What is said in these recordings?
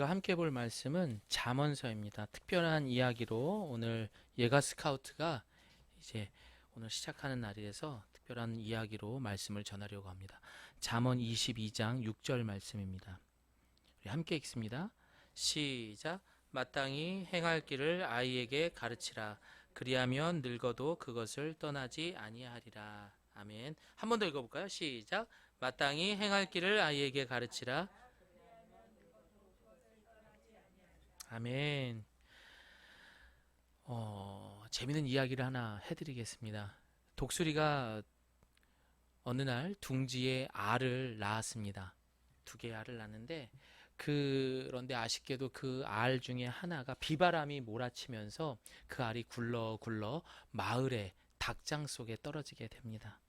우리가 함께 볼 말씀은 잠언서입니다. 특별한 이야기로 오늘 예가 스카우트가 이제 오늘 시작하는 날이라서 특별한 이야기로 말씀을 전하려고 합니다. 잠언 22장 6절 말씀입니다. 우리 함께 읽습니다. 시작. 마땅히 행할 길을 아이에게 가르치라. 그리하면 늙어도 그것을 떠나지 아니하리라. 아멘. 한 번 더 읽어볼까요? 시작. 마땅히 행할 길을 아이에게 가르치라. 아멘. 재밌는 이야기를 하나 해드리겠습니다. 독수리가 어느 날 둥지에 알을 낳았습니다. 두 개의 알을 낳는데 그런데 아쉽게도 그 알 중에 하나가 비바람이 몰아치면서 그 알이 굴러 마을의 닭장 속에 떨어지게 됩니다.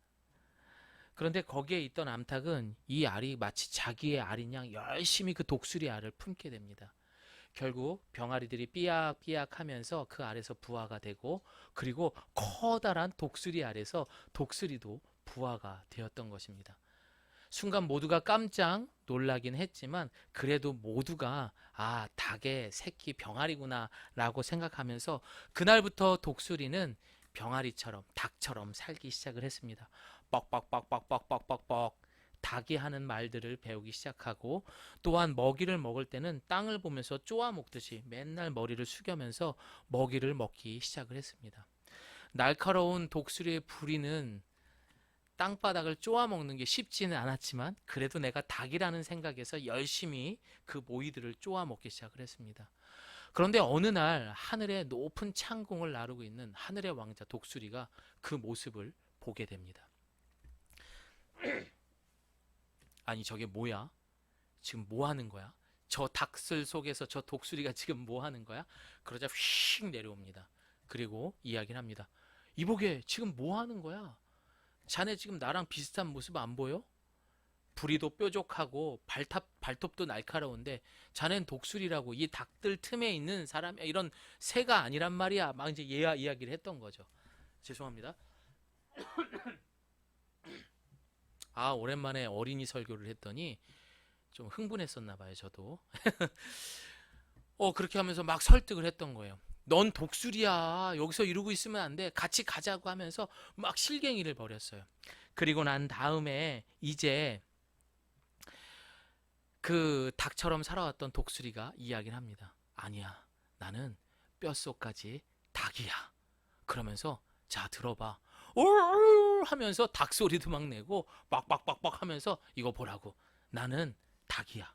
그런데 거기에 있던 암탉은 이 알이 마치 자기의 알인 양 열심히 그 독수리 알을 품게 됩니다. 결국 병아리들이 삐약삐약 하면서 그 알에서 부화가 되고, 그리고 커다란 독수리 알에서 독수리도 부화가 되었던 것입니다. 순간 모두가 깜짝 놀라긴 했지만 그래도 모두가 닭의 새끼 병아리구나 라고 생각하면서 그날부터 독수리는 병아리처럼 닭처럼 살기 시작을 했습니다. 뻑뻑뻑뻑뻑뻑뻑뻑 닭이 하는 말들을 배우기 시작하고, 또한 먹이를 먹을 때는 땅을 보면서 쪼아 먹듯이 맨날 머리를 숙여면서 먹이를 먹기 시작을 했습니다. 날카로운 독수리의 부리는 땅바닥을 쪼아 먹는 게 쉽지는 않았지만 그래도 내가 닭이라는 생각에서 열심히 그 모이들을 쪼아 먹기 시작을 했습니다. 그런데 어느 날 하늘에 높은 창공을 나르고 있는 하늘의 왕자 독수리가 그 모습을 보게 됩니다. 아니, 저게 뭐야? 지금 뭐 하는 거야? 저 닭들 속에서 저 독수리가 지금 뭐 하는 거야? 그러자 휙 내려옵니다. 그리고 이야기를 합니다. 이보게, 지금 뭐 하는 거야? 자네 지금 나랑 비슷한 모습 안 보여? 부리도 뾰족하고 발톱도 날카로운데 자넨 독수리라고, 이 닭들 틈에 있는 사람, 이런 새가 아니란 말이야. 막 이제 이야기를 했던 거죠. 죄송합니다. 오랜만에 어린이 설교를 했더니 좀 흥분했었나 봐요, 저도. 그렇게 하면서 막 설득을 했던 거예요. 넌 독수리야. 여기서 이러고 있으면 안 돼. 같이 가자고 하면서 막 실갱이를 벌였어요. 그리고 난 다음에 이제 그 닭처럼 살아왔던 독수리가 이야기를 합니다. 아니야. 나는 뼛속까지 닭이야. 그러면서 자, 들어봐. 올 하면서 닭 소리도 막 내고 빡빡빡빡 하면서 이거 보라고. 나는 닭이야.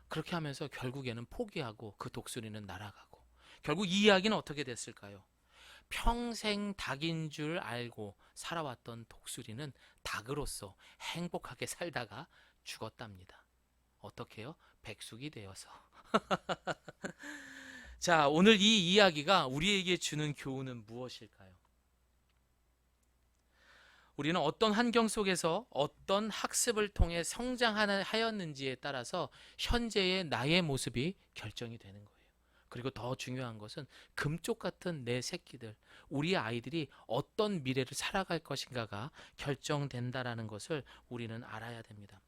그렇게 하면서 결국에는 포기하고 그 독수리는 날아가고, 결국 이 이야기는 어떻게 됐을까요? 평생 닭인 줄 알고 살아왔던 독수리는 닭으로서 행복하게 살다가 죽었답니다. 어떻게요? 백숙이 되어서. 자, 오늘 이 이야기가 우리에게 주는 교훈은 무엇일까요? 우리는 어떤 환경 속에서 어떤 학습을 통해 성장하였는지에 따라서 현재의 나의 모습이 결정이 되는 거예요. 그리고 더 중요한 것은 금쪽 같은 내 새끼들, 우리 아이들이 어떤 미래를 살아갈 것인가가 결정된다라는 것을 우리는 알아야 됩니다.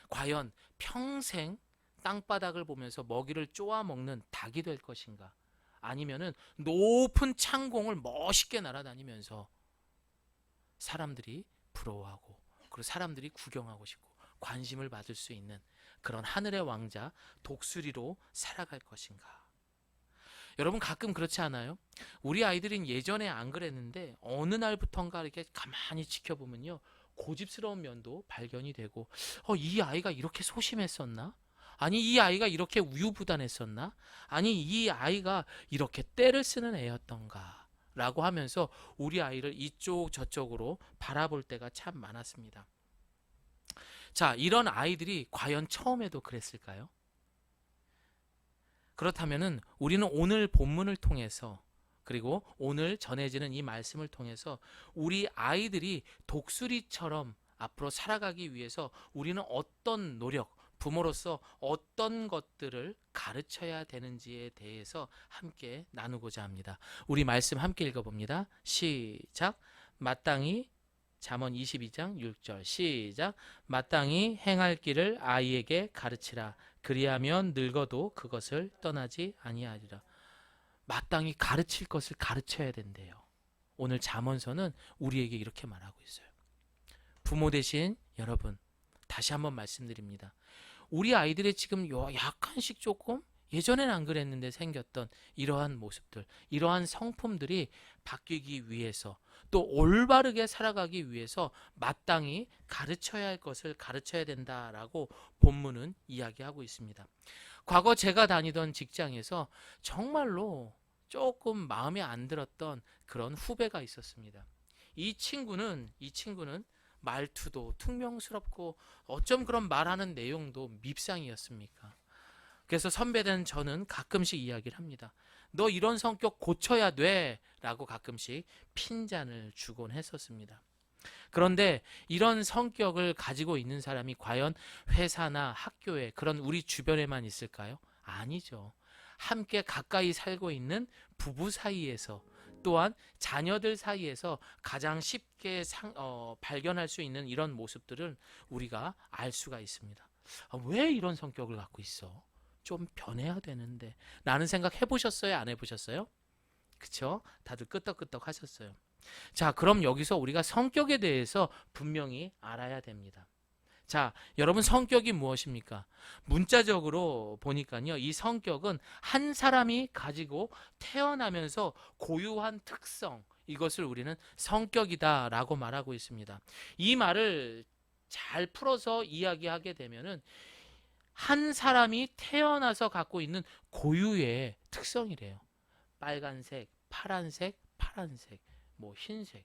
과연 평생 땅바닥을 보면서 먹이를 쪼아 먹는 닭이 될 것인가? 아니면은 높은 창공을 멋있게 날아다니면서 사람들이 부러워하고, 그리고 사람들이 구경하고 싶고 관심을 받을 수 있는 그런 하늘의 왕자 독수리로 살아갈 것인가? 여러분, 가끔 그렇지 않아요? 우리 아이들은 예전에 안 그랬는데 어느 날부턴가 이렇게 가만히 지켜보면요, 고집스러운 면도 발견이 되고, 이 아이가 이렇게 소심했었나? 아니, 이 아이가 이렇게 우유부단했었나? 아니, 이 아이가 이렇게 떼를 쓰는 애였던가? 라고 하면서 우리 아이를 이쪽 저쪽으로 바라볼 때가 참 많았습니다. 자, 이런 아이들이 과연 처음에도 그랬을까요? 그렇다면은 우리는 오늘 본문을 통해서, 그리고 오늘 전해지는 이 말씀을 통해서 우리 아이들이 독수리처럼 앞으로 살아가기 위해서 우리는 어떤 노력, 부모로서 어떤 것들을 가르쳐야 되는지에 대해서 함께 나누고자 합니다. 우리 말씀 함께 읽어봅니다. 시작. 마땅히, 잠언 22장 6절 시작. 마땅히 행할 길을 아이에게 가르치라. 그리하면 늙어도 그것을 떠나지 아니하리라. 마땅히 가르칠 것을 가르쳐야 된대요. 오늘 잠언서는 우리에게 이렇게 말하고 있어요. 부모 되신 여러분, 다시 한번 말씀드립니다. 우리 아이들의 지금 약간씩 조금 예전엔 안 그랬는데 생겼던 이러한 모습들, 이러한 성품들이 바뀌기 위해서, 또 올바르게 살아가기 위해서 마땅히 가르쳐야 할 것을 가르쳐야 된다라고 본문은 이야기하고 있습니다. 과거 제가 다니던 직장에서 정말로 조금 마음에 안 들었던 그런 후배가 있었습니다. 이 친구는 말투도 퉁명스럽고 어쩜 그런 말하는 내용도 밉상이었습니까? 그래서 선배된 저는 가끔씩 이야기를 합니다. 너 이런 성격 고쳐야 돼 라고 가끔씩 핀잔을 주곤 했었습니다. 그런데 이런 성격을 가지고 있는 사람이 과연 회사나 학교에, 그런 우리 주변에만 있을까요? 아니죠. 함께 가까이 살고 있는 부부 사이에서, 또한 자녀들 사이에서 가장 쉽게 발견할 수 있는 이런 모습들을 우리가 알 수가 있습니다. 왜 이런 성격을 갖고 있어? 좀 변해야 되는데 라는 생각 해보셨어요? 안 해보셨어요? 그쵸? 다들 끄떡끄떡 하셨어요. 자, 그럼 여기서 우리가 성격에 대해서 분명히 알아야 됩니다. 자, 여러분, 성격이 무엇입니까? 문자적으로 보니까요, 이 성격은 한 사람이 가지고 태어나면서 고유한 특성, 이것을 우리는 성격이다라고 말하고 있습니다. 이 말을 잘 풀어서 이야기하게 되면은 한 사람이 태어나서 갖고 있는 고유의 특성이래요. 빨간색, 파란색, 뭐 흰색.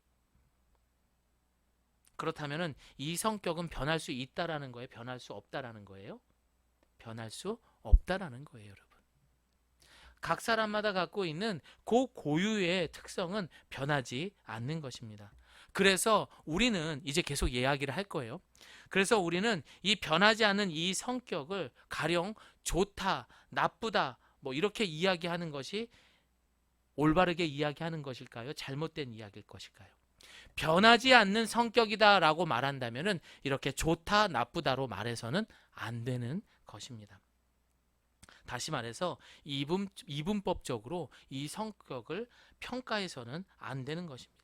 그렇다면은 이 성격은 변할 수 있다라는 거예요? 변할 수 없다라는 거예요? 변할 수 없다라는 거예요, 여러분. 각 사람마다 갖고 있는 그 고유의 특성은 변하지 않는 것입니다. 그래서 우리는 이제 계속 이야기를 할 거예요. 그래서 우리는 이 변하지 않는 이 성격을 가령 좋다, 나쁘다, 뭐 이렇게 이야기하는 것이 올바르게 이야기하는 것일까요? 잘못된 이야기일 것일까요? 변하지 않는 성격이다라고 말한다면은 이렇게 좋다, 나쁘다로 말해서는 안 되는 것입니다. 다시 말해서 이분법적으로 이 성격을 평가해서는 안 되는 것입니다.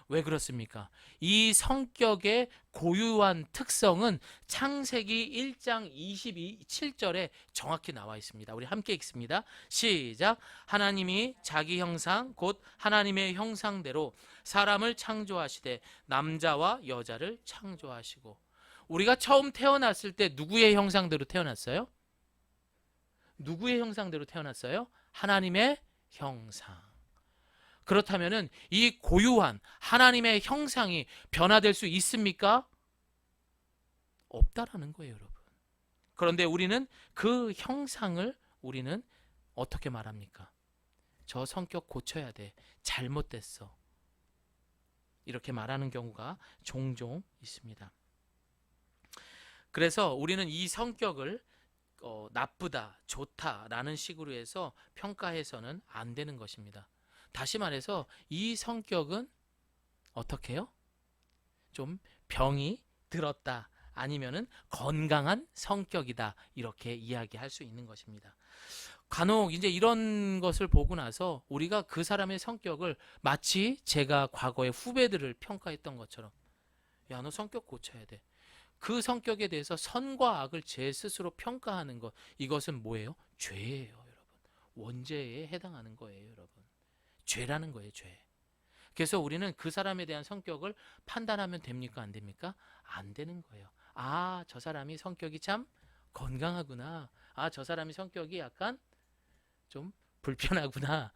왜 그렇습니까? 이 성격의 고유한 특성은 창세기 1장 27절에 정확히 나와 있습니다. 우리 함께 읽습니다. 시작. 하나님이 자기 형상 곧 하나님의 형상대로 사람을 창조하시되 남자와 여자를 창조하시고. 우리가 처음 태어났을 때 누구의 형상대로 태어났어요? 누구의 형상대로 태어났어요? 하나님의 형상. 그렇다면은 이 고유한 하나님의 형상이 변화될 수 있습니까? 없다라는 거예요, 여러분. 그런데 우리는 그 형상을 우리는 어떻게 말합니까? 저 성격 고쳐야 돼. 잘못됐어. 이렇게 말하는 경우가 종종 있습니다. 그래서 우리는 이 성격을 나쁘다, 좋다라는 식으로 해서 평가해서는 안 되는 것입니다. 다시 말해서 이 성격은 어떻게 해요? 좀 병이 들었다, 아니면은 건강한 성격이다, 이렇게 이야기할 수 있는 것입니다. 간혹 이제 이런 것을 보고 나서 우리가 그 사람의 성격을 마치 제가 과거에 후배들을 평가했던 것처럼, 야, 너 성격 고쳐야 돼. 그 성격에 대해서 선과 악을 제 스스로 평가하는 것, 이것은 뭐예요? 죄예요, 여러분. 원죄에 해당하는 거예요, 여러분. 죄라는 거예요, 죄. 그래서 우리는 그 사람에 대한 성격을 판단하면 됩니까? 안 됩니까? 안 되는 거예요. 아, 저 사람이 성격이 참 건강하구나. 아, 저 사람이 성격이 약간 좀 불편하구나.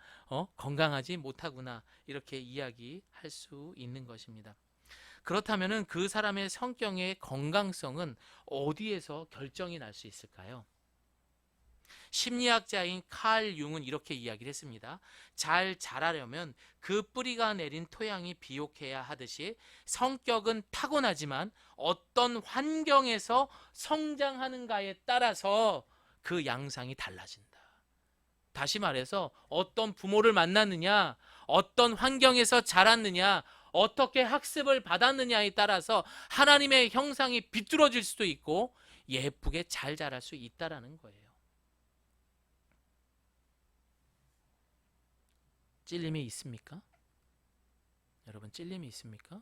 건강하지 못하구나. 이렇게 이야기할 수 있는 것입니다. 그렇다면은 그 사람의 성격의 건강성은 어디에서 결정이 날 수 있을까요? 심리학자인 칼 융은 이렇게 이야기를 했습니다. 잘 자라려면 그 뿌리가 내린 토양이 비옥해야 하듯이 성격은 타고나지만 어떤 환경에서 성장하는가에 따라서 그 양상이 달라진다. 다시 말해서 어떤 부모를 만났느냐, 어떤 환경에서 자랐느냐, 어떻게 학습을 받았느냐에 따라서 하나님의 형상이 비뚤어질 수도 있고 예쁘게 잘 자랄 수 있다라는 거예요. 찔림이 있습니까? 여러분, 찔림이 있습니까?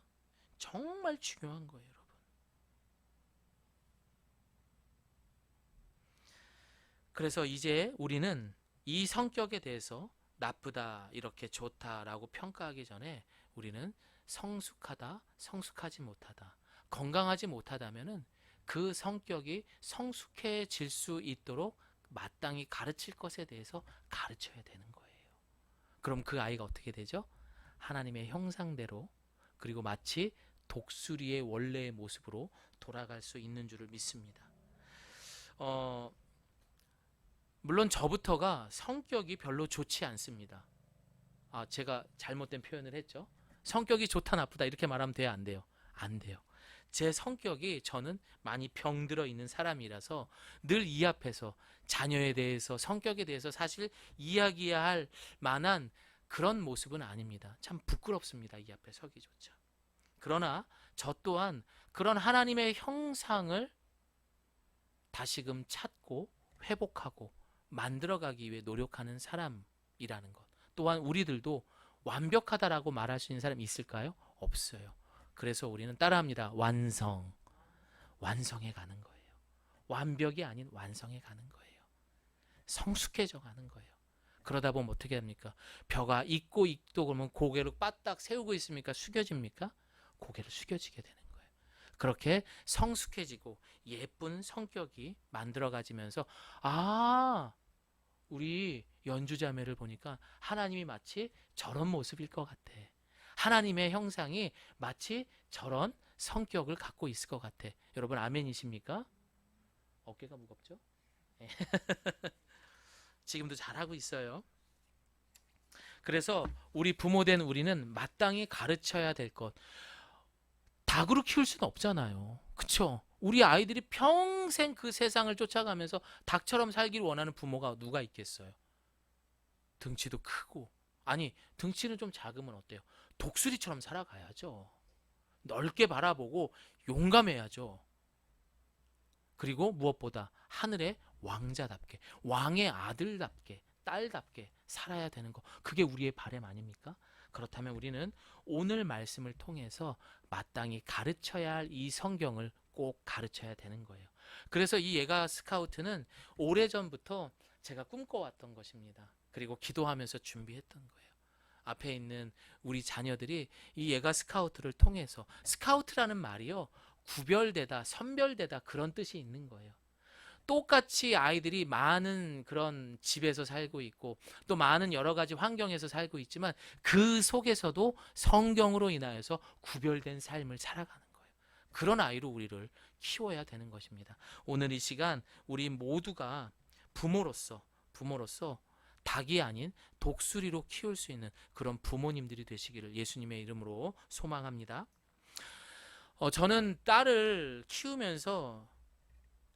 정말 중요한 거예요, 여러분. 그래서 이제 우리는 이 성격에 대해서 나쁘다, 이렇게 좋다라고 평가하기 전에 우리는 성숙하다, 성숙하지 못하다, 건강하지 못하다면은 그 성격이 성숙해질 수 있도록 마땅히 가르칠 것에 대해서 가르쳐야 되는 거예요. 그럼 그 아이가 어떻게 되죠? 하나님의 형상대로, 그리고 마치 독수리의 원래의 모습으로 돌아갈 수 있는 줄을 믿습니다. 물론 저부터가 성격이 별로 좋지 않습니다. 제가 잘못된 표현을 했죠. 성격이 좋다 나쁘다 이렇게 말하면 돼요, 안 돼요? 안 돼요. 제 성격이, 저는 많이 병들어 있는 사람이라서 늘 이 앞에서 자녀에 대해서, 성격에 대해서 사실 이야기할 만한 그런 모습은 아닙니다. 참 부끄럽습니다, 이 앞에 서기조차. 그러나 저 또한 그런 하나님의 형상을 다시금 찾고 회복하고 만들어가기 위해 노력하는 사람이라는 것. 또한 우리들도 완벽하다라고 말할 수 있는 사람이 있을까요? 없어요. 그래서 우리는 따라합니다. 완성해 가는 거예요. 완벽이 아닌 완성해 가는 거예요. 성숙해져 가는 거예요. 그러다 보면 어떻게 합니까? 벼가 있고 그러면 고개를 바닥 세우고 있습니까? 숙여집니까? 고개를 숙여지게 되는 거예요. 그렇게 성숙해지고 예쁜 성격이 만들어가지면서, 우리 연주자매를 보니까 하나님이 마치 저런 모습일 것 같아. 하나님의 형상이 마치 저런 성격을 갖고 있을 것 같아. 여러분, 아멘이십니까? 어깨가 무겁죠? 지금도 잘하고 있어요. 그래서 우리 부모된 우리는 마땅히 가르쳐야 될 것. 닭으로 키울 수는 없잖아요. 그쵸? 우리 아이들이 평생 그 세상을 쫓아가면서 닭처럼 살기를 원하는 부모가 누가 있겠어요? 등치도 크고, 아니, 등치는 좀 작으면 어때요? 독수리처럼 살아가야죠. 넓게 바라보고 용감해야죠. 그리고 무엇보다 하늘의 왕자답게, 왕의 아들답게, 딸답게 살아야 되는 거. 그게 우리의 바람 아닙니까? 그렇다면 우리는 오늘 말씀을 통해서 마땅히 가르쳐야 할 이 성경을 꼭 가르쳐야 되는 거예요. 그래서 이 예가 스카우트는 오래전부터 제가 꿈꿔왔던 것입니다. 그리고 기도하면서 준비했던 거예요. 앞에 있는 우리 자녀들이 이 예가 스카우트를 통해서, 스카우트라는 말이요, 구별되다, 선별되다, 그런 뜻이 있는 거예요. 똑같이 아이들이 많은 그런 집에서 살고 있고 또 많은 여러 가지 환경에서 살고 있지만 그 속에서도 성경으로 인하여서 구별된 삶을 살아가는 거예요. 그런 아이로 우리를 키워야 되는 것입니다. 오늘 이 시간 우리 모두가 부모로서 닭이 아닌 독수리로 키울 수 있는 그런 부모님들이 되시기를 예수님의 이름으로 소망합니다. 저는 딸을 키우면서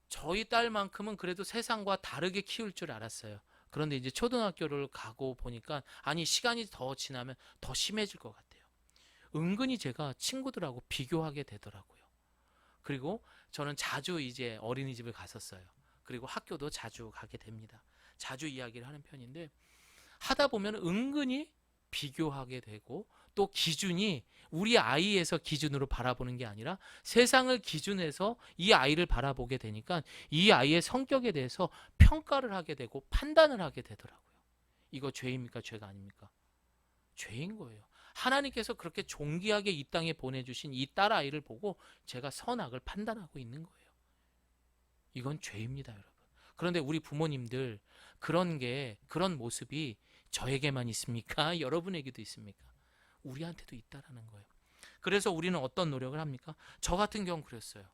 저희 딸만큼은 그래도 세상과 다르게 키울 줄 알았어요. 그런데 이제 초등학교를 가고 보니까, 아니, 시간이 더 지나면 더 심해질 것 같아요. 은근히 제가 친구들하고 비교하게 되더라고요. 그리고 저는 자주 이제 어린이집을 갔었어요. 그리고 학교도 자주 가게 됩니다. 자주 이야기를 하는 편인데, 하다 보면 은근히 비교하게 되고, 또 기준이 우리 아이에서 기준으로 바라보는 게 아니라 세상을 기준해서 이 아이를 바라보게 되니까 이 아이의 성격에 대해서 평가를 하게 되고 판단을 하게 되더라고요. 이거 죄입니까? 죄가 아닙니까? 죄인 거예요. 하나님께서 그렇게 존귀하게 이 땅에 보내주신 이 딸 아이를 보고 제가 선악을 판단하고 있는 거예요. 이건 죄입니다, 여러분. 그런데 우리 부모님들, 그런 모습이 저에게만 있습니까? 여러분에게도 있습니까? 우리한테도 있다라는 거예요. 그래서 우리는 어떤 노력을 합니까? 저 같은 경우 그랬어요.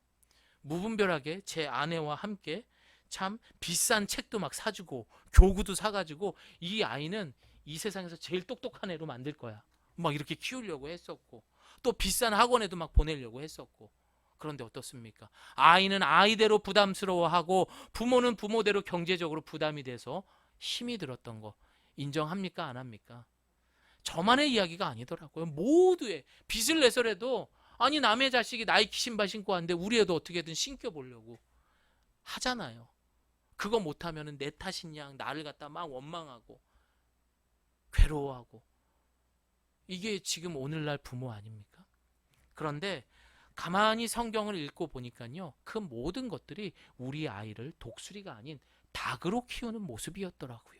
무분별하게 제 아내와 함께 참 비싼 책도 막 사주고 교구도 사가지고 이 아이는 이 세상에서 제일 똑똑한 애로 만들 거야, 막 이렇게 키우려고 했었고, 또 비싼 학원에도 막 보내려고 했었고. 그런데 어떻습니까? 아이는 아이대로 부담스러워하고 부모는 부모대로 경제적으로 부담이 돼서 힘이 들었던 거 인정합니까? 안 합니까? 저만의 이야기가 아니더라고요. 모두의, 빚을 내서라도, 아니, 남의 자식이 나이키 신발 신고 왔는데 우리 애도 어떻게든 신겨보려고 하잖아요. 그거 못하면 내 탓인 양 나를 갖다 막 원망하고 괴로워하고 이게 지금 오늘날 부모 아닙니까? 그런데 가만히 성경을 읽고 보니까요, 그 모든 것들이 우리 아이를 독수리가 아닌 닭으로 키우는 모습이었더라고요.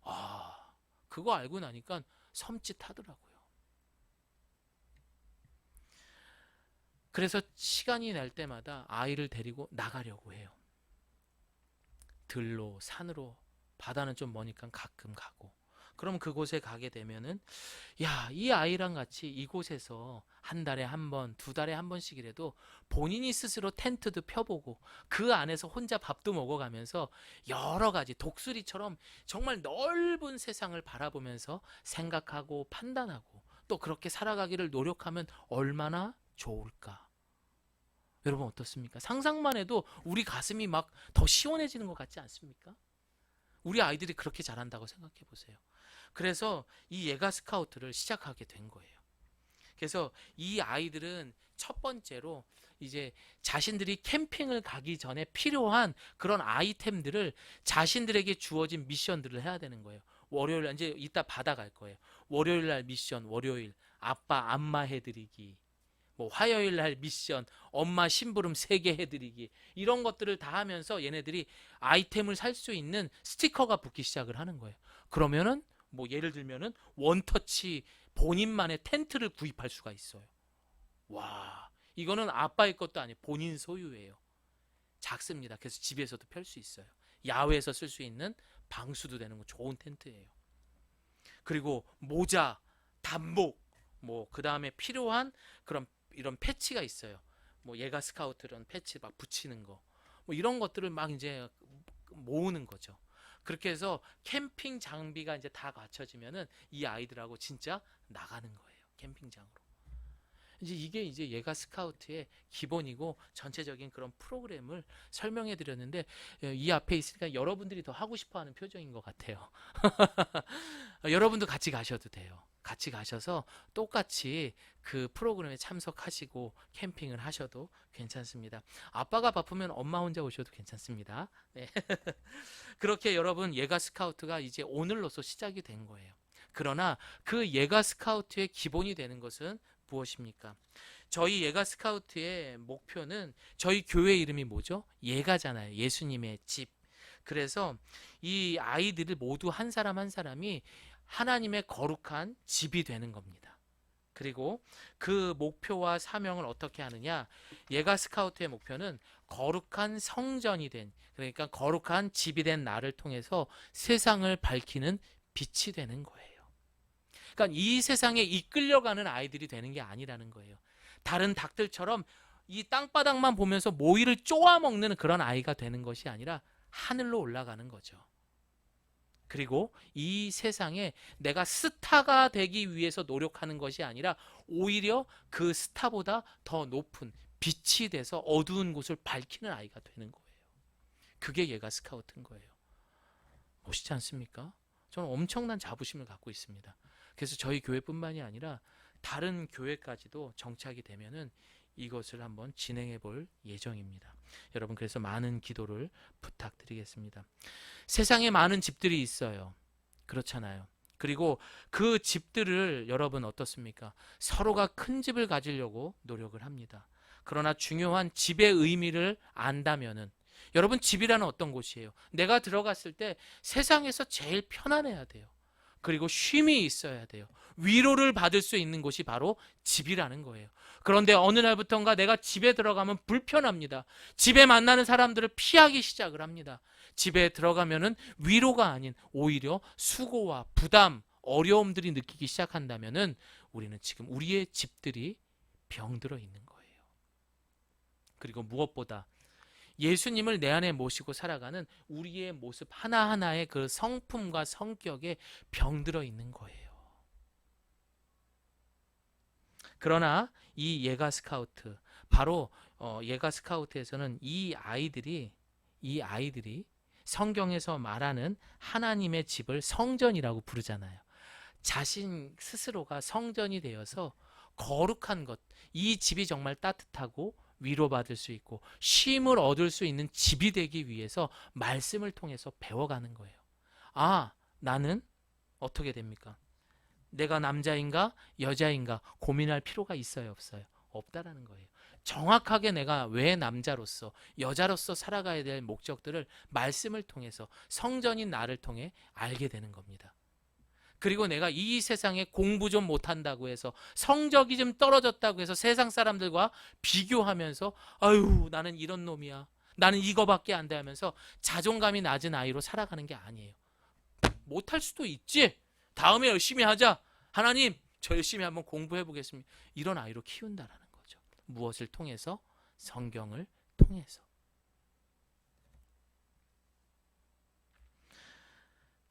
아, 그거 알고 나니까 섬찟하더라고요. 그래서 시간이 날 때마다 아이를 데리고 나가려고 해요. 들로, 산으로, 바다는 좀 머니까 가끔 가고. 그럼 그곳에 가게 되면은, 야, 이 아이랑 같이 이곳에서 한 달에 한 번, 두 달에 한 번씩이라도 본인이 스스로 텐트도 펴보고 그 안에서 혼자 밥도 먹어가면서 여러 가지 독수리처럼 정말 넓은 세상을 바라보면서 생각하고 판단하고 또 그렇게 살아가기를 노력하면 얼마나 좋을까? 여러분 어떻습니까? 상상만 해도 우리 가슴이 막 더 시원해지는 것 같지 않습니까? 우리 아이들이 그렇게 잘한다고 생각해 보세요. 그래서 이 예가 스카우트를 시작하게 된 거예요. 그래서 이 아이들은 첫 번째로 이제 자신들이 캠핑을 가기 전에 필요한 그런 아이템들을 자신들에게 주어진 미션들을 해야 되는 거예요. 월요일 날 이제 이따 받아갈 거예요. 월요일 날 미션, 월요일 아빠 안마 해드리기, 뭐 화요일 날 미션 엄마 심부름 3개 해드리기, 이런 것들을 다 하면서 얘네들이 아이템을 살 수 있는 스티커가 붙기 시작을 하는 거예요. 그러면은 뭐 예를 들면은 원터치 본인만의 텐트를 구입할 수가 있어요. 와, 이거는 아빠의 것도 아니에요. 본인 소유예요. 작습니다. 그래서 집에서도 펼 수 있어요. 야외에서 쓸 수 있는 방수도 되는 거 좋은 텐트예요. 그리고 모자, 단복, 뭐 그 다음에 필요한 그런 이런 패치가 있어요. 뭐 예가 스카우트 이런 패치 막 붙이는 거, 뭐 이런 것들을 막 이제 모으는 거죠. 그렇게 해서 캠핑 장비가 이제 다 갖춰지면은 이 아이들하고 진짜 나가는 거예요. 캠핑장으로. 이제 이게 이제 예가 스카우트의 기본이고 전체적인 그런 프로그램을 설명해 드렸는데, 이 앞에 있으니까 여러분들이 더 하고 싶어 하는 표정인 것 같아요. 여러분도 같이 가셔도 돼요. 같이 가셔서 똑같이 그 프로그램에 참석하시고 캠핑을 하셔도 괜찮습니다. 아빠가 바쁘면 엄마 혼자 오셔도 괜찮습니다. 네. 그렇게 여러분 예가 스카우트가 이제 오늘로서 시작이 된 거예요. 그러나 그 예가 스카우트의 기본이 되는 것은 무엇입니까? 저희 예가 스카우트의 목표는, 저희 교회 이름이 뭐죠? 예가잖아요. 예수님의 집. 그래서 이 아이들을 모두 한 사람 한 사람이 하나님의 거룩한 집이 되는 겁니다. 그리고 그 목표와 사명을 어떻게 하느냐? 예가 스카우트의 목표는 거룩한 성전이 된, 그러니까 거룩한 집이 된 나를 통해서 세상을 밝히는 빛이 되는 거예요. 그러니까 이 세상에 이끌려가는 아이들이 되는 게 아니라는 거예요. 다른 닭들처럼 이 땅바닥만 보면서 모이를 쪼아먹는 그런 아이가 되는 것이 아니라 하늘로 올라가는 거죠. 그리고 이 세상에 내가 스타가 되기 위해서 노력하는 것이 아니라 오히려 그 스타보다 더 높은 빛이 돼서 어두운 곳을 밝히는 아이가 되는 거예요. 그게 얘가 스카우트인 거예요. 멋있지 않습니까? 저는 엄청난 자부심을 갖고 있습니다. 그래서 저희 교회뿐만이 아니라 다른 교회까지도 정착이 되면은 이것을 한번 진행해 볼 예정입니다. 여러분, 그래서 많은 기도를 부탁드리겠습니다. 세상에 많은 집들이 있어요. 그렇잖아요. 그리고 그 집들을 여러분 어떻습니까? 서로가 큰 집을 가지려고 노력을 합니다. 그러나 중요한 집의 의미를 안다면은, 여러분 집이라는 어떤 곳이에요? 내가 들어갔을 때 세상에서 제일 편안해야 돼요. 그리고 쉼이 있어야 돼요. 위로를 받을 수 있는 곳이 바로 집이라는 거예요. 그런데 어느 날부턴가 내가 집에 들어가면 불편합니다. 집에 만나는 사람들을 피하기 시작을 합니다. 집에 들어가면은 위로가 아닌 오히려 수고와 부담, 어려움들이 느끼기 시작한다면은 우리는 지금 우리의 집들이 병들어 있는 거예요. 그리고 무엇보다 예수님을 내 안에 모시고 살아가는 우리의 모습 하나하나의 그 성품과 성격에 병들어 있는 거예요. 그러나 이 예가 스카우트, 바로 예가 스카우트에서는 이 아이들이 성경에서 말하는 하나님의 집을 성전이라고 부르잖아요. 자신 스스로가 성전이 되어서 거룩한 것, 이 집이 정말 따뜻하고 위로받을 수 있고 쉼을 얻을 수 있는 집이 되기 위해서 말씀을 통해서 배워가는 거예요. 아, 나는 어떻게 됩니까? 내가 남자인가 여자인가 고민할 필요가 있어요, 없어요? 없다라는 거예요. 정확하게 내가 왜 남자로서 여자로서 살아가야 될 목적들을 말씀을 통해서 성전인 나를 통해 알게 되는 겁니다. 그리고 내가 이 세상에 공부 좀 못한다고 해서 성적이 좀 떨어졌다고 해서 세상 사람들과 비교하면서 아유 나는 이런 놈이야, 나는 이거밖에 안 돼 하면서 자존감이 낮은 아이로 살아가는 게 아니에요. 못할 수도 있지, 다음에 열심히 하자, 하나님 저 열심히 한번 공부해 보겠습니다, 이런 아이로 키운다라는 거죠. 무엇을 통해서? 성경을 통해서.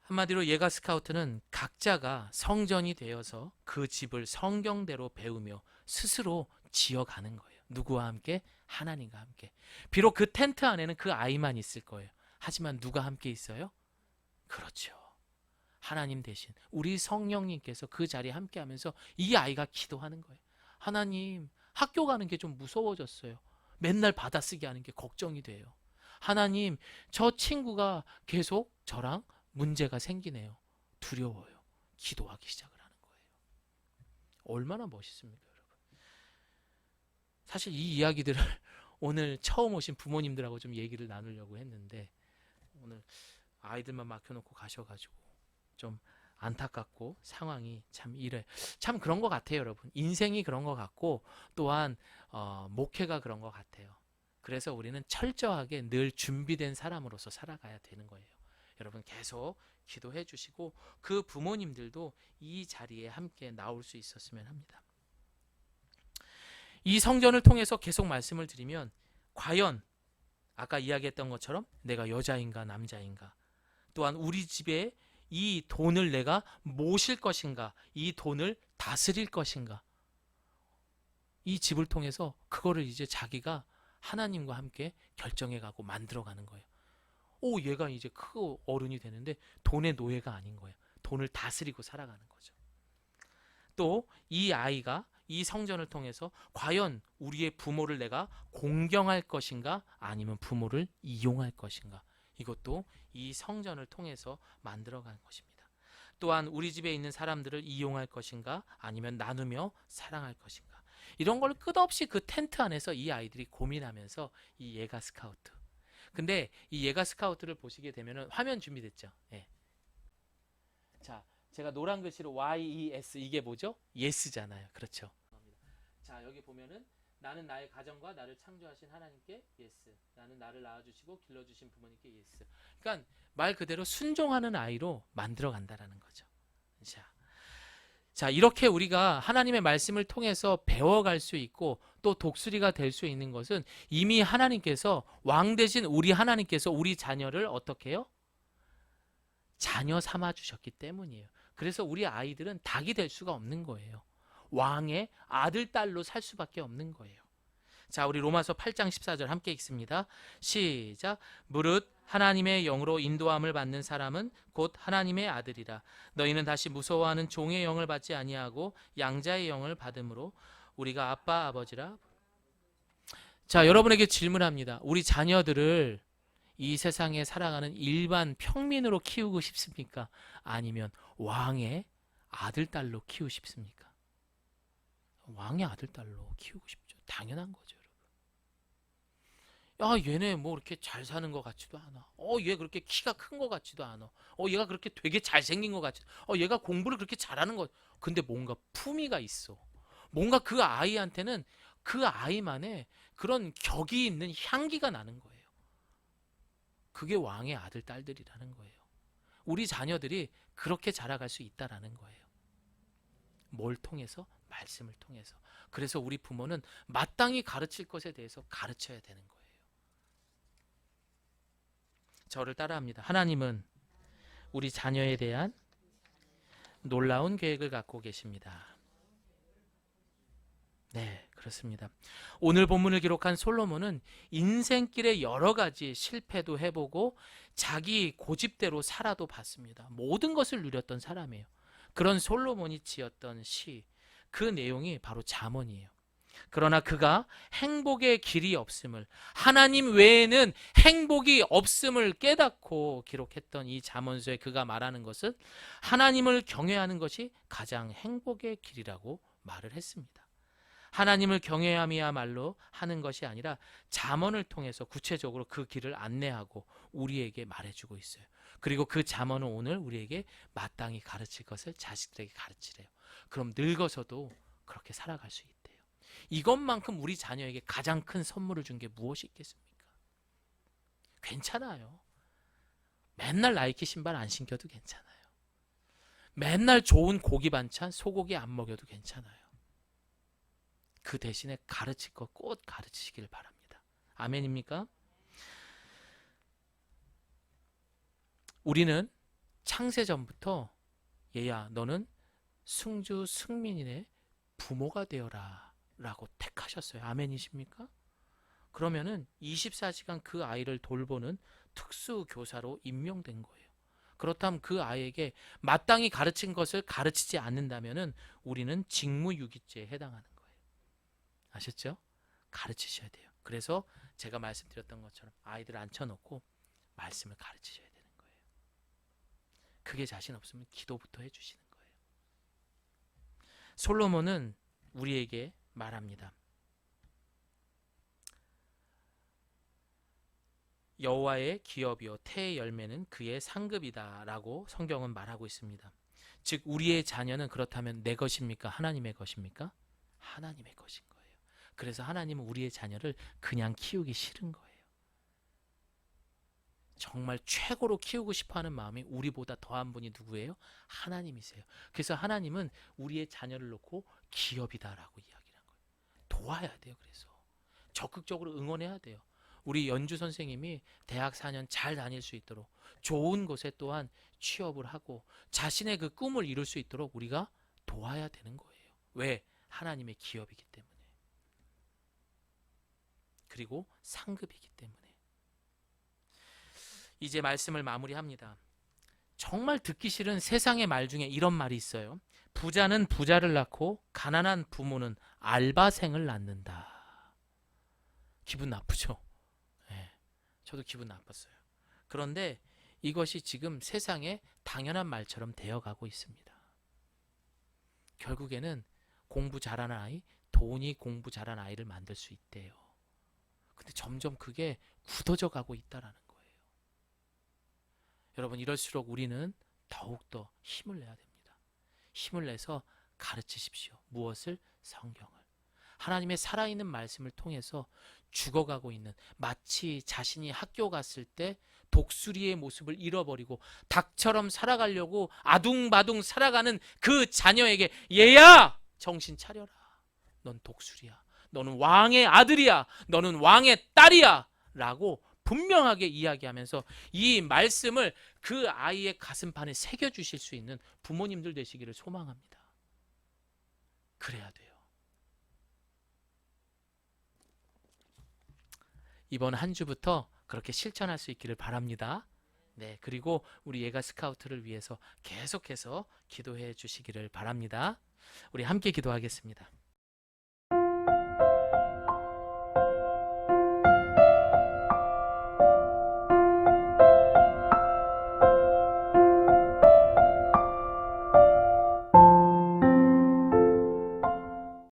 한마디로 예가 스카우트는 각자가 성전이 되어서 그 집을 성경대로 배우며 스스로 지어가는 거예요. 누구와 함께? 하나님과 함께. 비록 그 텐트 안에는 그 아이만 있을 거예요. 하지만 누가 함께 있어요? 그렇죠, 하나님 대신 우리 성령님께서 그 자리에 함께 하면서 이 아이가 기도하는 거예요. 하나님, 학교 가는 게 좀 무서워졌어요. 맨날 받아쓰기 하는 게 걱정이 돼요. 하나님, 저 친구가 계속 저랑 문제가 생기네요. 두려워요. 기도하기 시작을 하는 거예요. 얼마나 멋있습니까, 여러분? 사실 이 이야기들을 오늘 처음 오신 부모님들하고 좀 얘기를 나누려고 했는데 오늘 아이들만 맡겨놓고 가셔가지고 좀 안타깝고 상황이 참 이래. 참 그런 것 같아요, 여러분. 인생이 그런 것 같고 또한 목회가 그런 것 같아요. 그래서 우리는 철저하게 늘 준비된 사람으로서 살아가야 되는 거예요. 여러분 계속 기도해 주시고 그 부모님들도 이 자리에 함께 나올 수 있었으면 합니다. 이 성전을 통해서 계속 말씀을 드리면 과연 아까 이야기했던 것처럼 내가 여자인가 남자인가, 또한 우리 집에 이 돈을 내가 모실 것인가, 이 돈을 다스릴 것인가, 이 집을 통해서 그거를 이제 자기가 하나님과 함께 결정해가고 만들어가는 거예요. 오, 얘가 이제 크고 어른이 되는데 돈의 노예가 아닌 거예요. 돈을 다스리고 살아가는 거죠. 또 이 아이가 이 성전을 통해서 과연 우리의 부모를 내가 공경할 것인가 아니면 부모를 이용할 것인가, 이것도 이 성전을 통해서 만들어가는 것입니다. 또한 우리 집에 있는 사람들을 이용할 것인가 아니면 나누며 사랑할 것인가, 이런 걸 끝없이 그 텐트 안에서 이 아이들이 고민하면서 이 예가 스카우트. 근데 이 예가 스카우트를 보시게 되면 화면 준비됐죠? 예. 자, 제가 노란 글씨로 YES, 이게 뭐죠? 예스잖아요. 그렇죠? 자, 여기 보면은 나는 나의 가정과 나를 창조하신 하나님께 예스, 나는 나를 낳아주시고 길러주신 부모님께 예스. 그러니까 말 그대로 순종하는 아이로 만들어 간다라는 거죠. 자, 이렇게 우리가 하나님의 말씀을 통해서 배워갈 수 있고 또 독수리가 될 수 있는 것은 이미 하나님께서, 왕 대신 우리 하나님께서 우리 자녀를 어떻게 해요? 자녀 삼아 주셨기 때문이에요. 그래서 우리 아이들은 닭이 될 수가 없는 거예요. 왕의 아들, 딸로 살 수밖에 없는 거예요. 자, 우리 로마서 8장 14절 함께 읽습니다. 시작. 무릇 하나님의 영으로 인도함을 받는 사람은 곧 하나님의 아들이라. 너희는 다시 무서워하는 종의 영을 받지 아니하고 양자의 영을 받음으로 우리가 아빠 아버지라. 자, 여러분에게 질문합니다. 우리 자녀들을 이 세상에 살아가는 일반 평민으로 키우고 싶습니까? 아니면 왕의 아들, 딸로 키우고 싶습니까? 왕의 아들, 딸로 키우고 싶죠. 당연한 거죠, 여러분. 야, 얘네 뭐 이렇게 잘 사는 것 같지도 않아. 얘 그렇게 키가 큰 것 같지도 않아. 얘가 그렇게 되게 잘생긴 것 같지도. 얘가 공부를 그렇게 잘하는 것. 근데 뭔가 품위가 있어. 뭔가 그 아이한테는 그 아이만의 그런 격이 있는 향기가 나는 거예요. 그게 왕의 아들, 딸들이라는 거예요. 우리 자녀들이 그렇게 자라갈 수 있다라는 거예요. 뭘 통해서? 말씀을 통해서. 그래서 우리 부모는 마땅히 가르칠 것에 대해서 가르쳐야 되는 거예요. 저를 따라합니다. 하나님은 우리 자녀에 대한 놀라운 계획을 갖고 계십니다. 네, 그렇습니다. 오늘 본문을 기록한 솔로몬은 인생길에 여러 가지 실패도 해보고 자기 고집대로 살아도 봤습니다. 모든 것을 누렸던 사람이에요. 그런 솔로몬이 지었던 시, 그 내용이 바로 잠언이에요. 그러나 그가 행복의 길이 없음을, 하나님 외에는 행복이 없음을 깨닫고 기록했던 이 잠언서에 그가 말하는 것은 하나님을 경외하는 것이 가장 행복의 길이라고 말을 했습니다. 하나님을 경외함이야말로 하는 것이 아니라 잠언을 통해서 구체적으로 그 길을 안내하고 우리에게 말해주고 있어요. 그리고 그 잠언은 오늘 우리에게 마땅히 가르칠 것을 자식들에게 가르치래요. 그럼 늙어서도 그렇게 살아갈 수 있대요. 이것만큼 우리 자녀에게 가장 큰 선물을 준 게 무엇이 있겠습니까? 괜찮아요. 맨날 나이키 신발 안 신겨도 괜찮아요. 맨날 좋은 고기 반찬, 소고기 안 먹여도 괜찮아요. 그 대신에 가르칠 것 꼭 가르치시길 바랍니다. 아멘입니까? 우리는 창세전부터 얘야 너는 승주 승민이네 부모가 되어라 라고 택하셨어요. 아멘이십니까? 그러면은 24시간 그 아이를 돌보는 특수교사로 임명된 거예요. 그렇다면 그 아이에게 마땅히 가르친 것을 가르치지 않는다면은 우리는 직무유기죄에 해당하는 거예요. 아셨죠? 가르치셔야 돼요. 그래서 제가 말씀드렸던 것처럼 아이들 앉혀놓고 말씀을 가르치셔야 되는 거예요. 그게 자신 없으면 기도부터 해주시는 거예요. 솔로몬은 우리에게 말합니다. 여호와의 기업이요 태의 열매는 그의 상급이다라고 성경은 말하고 있습니다. 즉 우리의 자녀는 그렇다면 내 것입니까? 하나님의 것입니까? 하나님의 것인 거예요. 그래서 하나님은 우리의 자녀를 그냥 키우기 싫은 거예요. 정말 최고로 키우고 싶어하는 마음이 우리보다 더한 분이 누구예요? 하나님이세요. 그래서 하나님은 우리의 자녀를 놓고 기업이다라고 이야기를 한 거예요. 도와야 돼요. 그래서 적극적으로 응원해야 돼요. 우리 연주 선생님이 대학 4년 잘 다닐 수 있도록 좋은 곳에 또한 취업을 하고 자신의 그 꿈을 이룰 수 있도록 우리가 도와야 되는 거예요. 왜? 하나님의 기업이기 때문에. 그리고 상급이기 때문에. 이제 말씀을 마무리합니다. 정말 듣기 싫은 세상의 말 중에 이런 말이 있어요. 부자는 부자를 낳고 가난한 부모는 알바생을 낳는다. 기분 나쁘죠? 네, 저도 기분 나빴어요. 그런데 이것이 지금 세상에 당연한 말처럼 되어가고 있습니다. 결국에는 공부 잘하는 아이, 돈이 공부 잘하는 아이를 만들 수 있대요. 근데 점점 그게 굳어져 가고 있다라는 거예요. 여러분 이럴수록 우리는 더욱더 힘을 내야 됩니다. 힘을 내서 가르치십시오. 무엇을? 성경을. 하나님의 살아있는 말씀을 통해서 죽어가고 있는, 마치 자신이 학교 갔을 때 독수리의 모습을 잃어버리고 닭처럼 살아가려고 아둥바둥 살아가는 그 자녀에게 얘야! 정신 차려라. 넌 독수리야. 너는 왕의 아들이야. 너는 왕의 딸이야. 라고 분명하게 이야기하면서 이 말씀을 그 아이의 가슴판에 새겨주실 수 있는 부모님들 되시기를 소망합니다. 그래야 돼요. 이번 한 주부터 그렇게 실천할 수 있기를 바랍니다. 네, 그리고 우리 예가 스카우트를 위해서 계속해서 기도해 주시기를 바랍니다. 우리 함께 기도하겠습니다.